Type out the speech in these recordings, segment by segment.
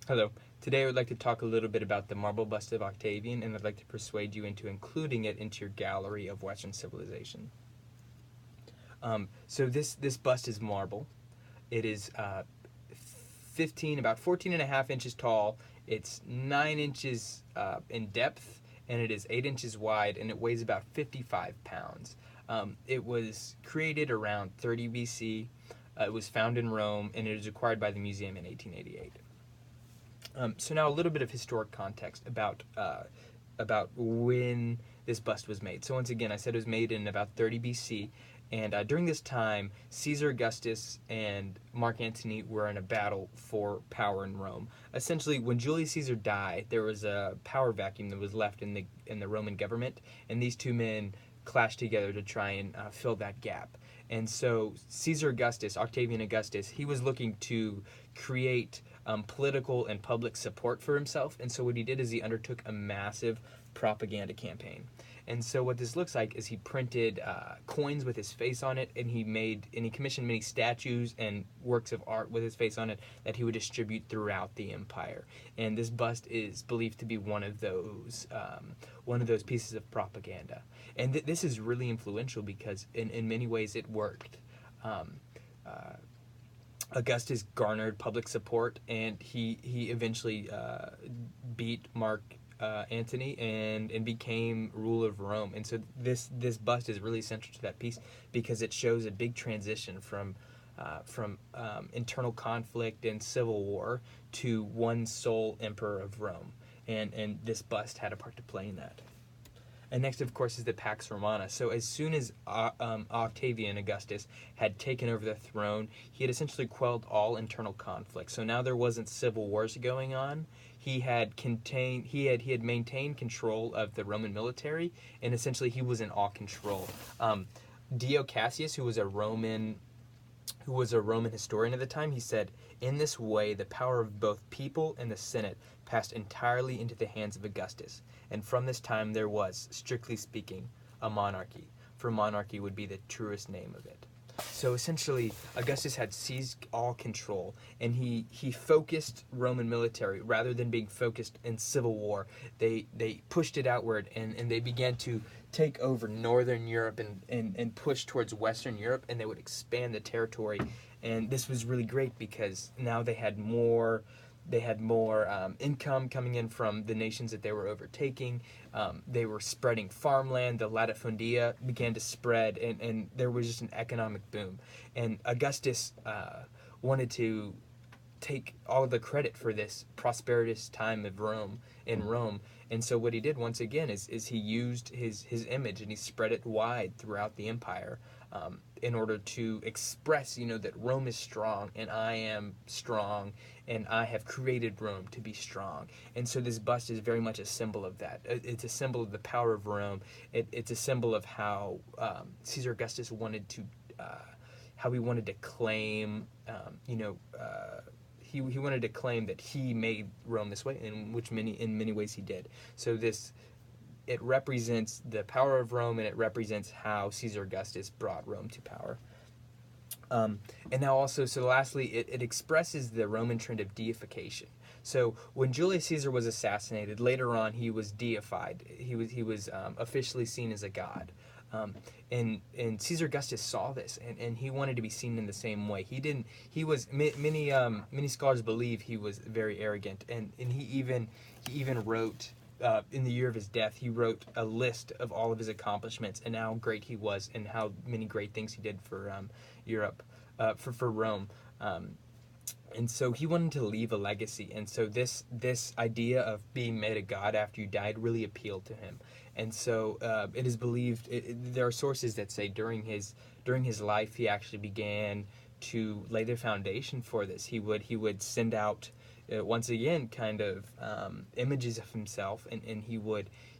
Hello. Today I would like to talk a little bit about the marble bust of Octavian, and I'd like to persuade you into including it into your gallery of Western civilization. So this bust is marble. It is 15, about 14 and a half inches tall. It's 9 inches in depth, and it is 8 inches wide, and it weighs about 55 pounds. It was created around 30 BC. It was found in Rome, and it was acquired by the museum in 1888. So now a little bit of historic context about when this bust was made. So once again, I said it was made in about 30 BC, and during this time, Caesar Augustus and Mark Antony were in a battle for power in Rome. Essentially, when Julius Caesar died, there was a power vacuum that was left in the Roman government, and these two men clashed together to try and fill that gap. And so Caesar Augustus, Octavian Augustus, he was looking to create political and public support for himself. And so what he did is he undertook a massive propaganda campaign. And so what this looks like is he printed coins with his face on it, and he commissioned many statues and works of art with his face on it that he would distribute throughout the empire. And this bust is believed to be one of those pieces of propaganda. And this is really influential because in many ways it worked. Augustus garnered public support, and he eventually beat Mark Antony and became ruler of Rome. And so this bust is really central to that piece because it shows a big transition from internal conflict and civil war to one sole emperor of Rome. And this bust had a part to play in that. And next, of course, is the Pax Romana. So as soon as Octavian Augustus had taken over the throne, he had essentially quelled all internal conflict. So now there wasn't civil wars going on. He had maintained control of the Roman military, and essentially he was in all control. Dio Cassius, who was a Roman historian at the time, he said, "In this way, the power of both people and the Senate passed entirely into the hands of Augustus, and from this time there was, strictly speaking, a monarchy, for monarchy would be the truest name of it." So essentially, Augustus had seized all control, and he focused Roman military rather than being focused in civil war. They pushed it outward, and they began to take over Northern Europe and push towards Western Europe, and they would expand the territory. And this was really great because now they had more income coming in from the nations that they were overtaking. They were spreading farmland. The latifundia began to spread, and there was just an economic boom. And Augustus wanted to take all the credit for this prosperous time of Rome. And so what he did once again is he used his image, and he spread it wide throughout the empire, in order to express, that Rome is strong, and I am strong, and I have created Rome to be strong. And so this bust is very much a symbol of that. It's a symbol of the power of Rome. It's a symbol of how Caesar Augustus wanted to, how he wanted to claim, he wanted to claim that he made Rome this way, in many ways he did. So it represents the power of Rome, and it represents how Caesar Augustus brought Rome to power. And now also, so lastly, it expresses the Roman trend of deification. So when Julius Caesar was assassinated, later on he was deified. He was officially seen as a god. And Caesar Augustus saw this, and he wanted to be seen in the same way. Many scholars believe he was very arrogant, and he even wrote, in the year of his death, he wrote a list of all of his accomplishments and how great he was and how many great things he did for Europe, for Rome. And so he wanted to leave a legacy, and so this idea of being made a god after you died really appealed to him. And so it is believed, there are sources that say during his life he actually began to lay the foundation for this. He would send out once again kind of images of himself, and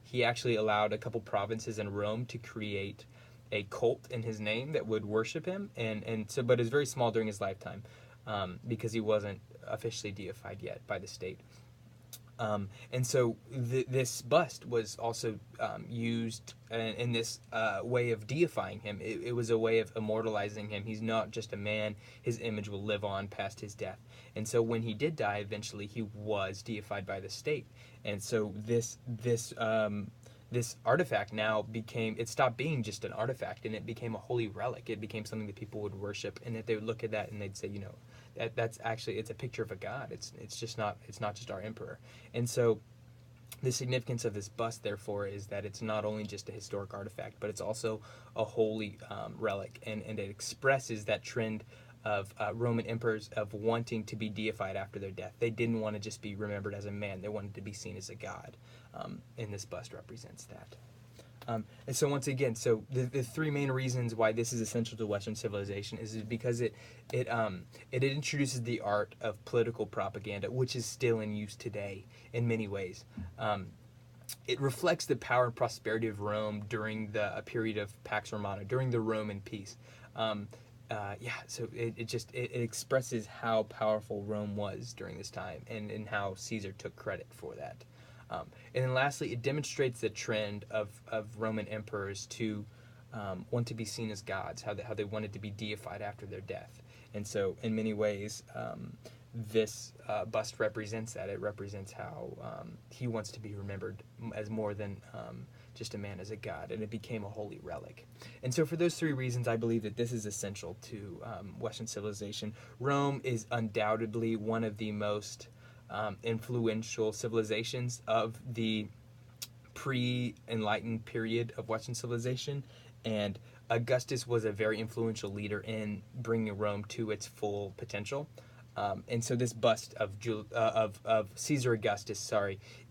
he actually allowed a couple provinces in Rome to create a cult in his name that would worship him, and so, but it was very small during his lifetime, because he wasn't officially deified yet by the state. And so this bust was also used in this way of deifying him. It was a way of immortalizing him. He's not just a man. His image will live on past his death. And so when he did die, eventually he was deified by the state. And so this artifact now became, it stopped being just an artifact and it became a holy relic. It became something that people would worship, and that they would look at that and they'd say, that's actually, it's a picture of a god. It's not just our emperor. And so the significance of this bust, therefore, is that it's not only just a historic artifact, but it's also a holy relic, and it expresses that trend of Roman emperors of wanting to be deified after their death. They didn't want to just be remembered as a man; they wanted to be seen as a god, and this bust represents that. And so once again, so the three main reasons why this is essential to Western civilization is because it introduces the art of political propaganda, which is still in use today in many ways. It reflects the power and prosperity of Rome during a period of Pax Romana, during the Roman peace. So it expresses how powerful Rome was during this time, and how Caesar took credit for that. And then lastly, it demonstrates the trend of Roman emperors to want to be seen as gods, how they wanted to be deified after their death. And so in many ways, this bust represents that. It represents how he wants to be remembered as more than just a man, as a god, and it became a holy relic. And so for those three reasons, I believe that this is essential to Western civilization. Rome is undoubtedly one of the most influential civilizations of the pre-enlightened period of Western civilization, and Augustus was a very influential leader in bringing Rome to its full potential. And so this bust of Caesar Augustus,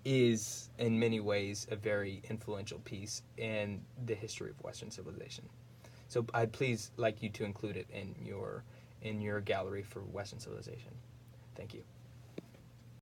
is in many ways a very influential piece in the history of Western civilization. So I'd please like you to include it in your gallery for Western civilization. Thank you.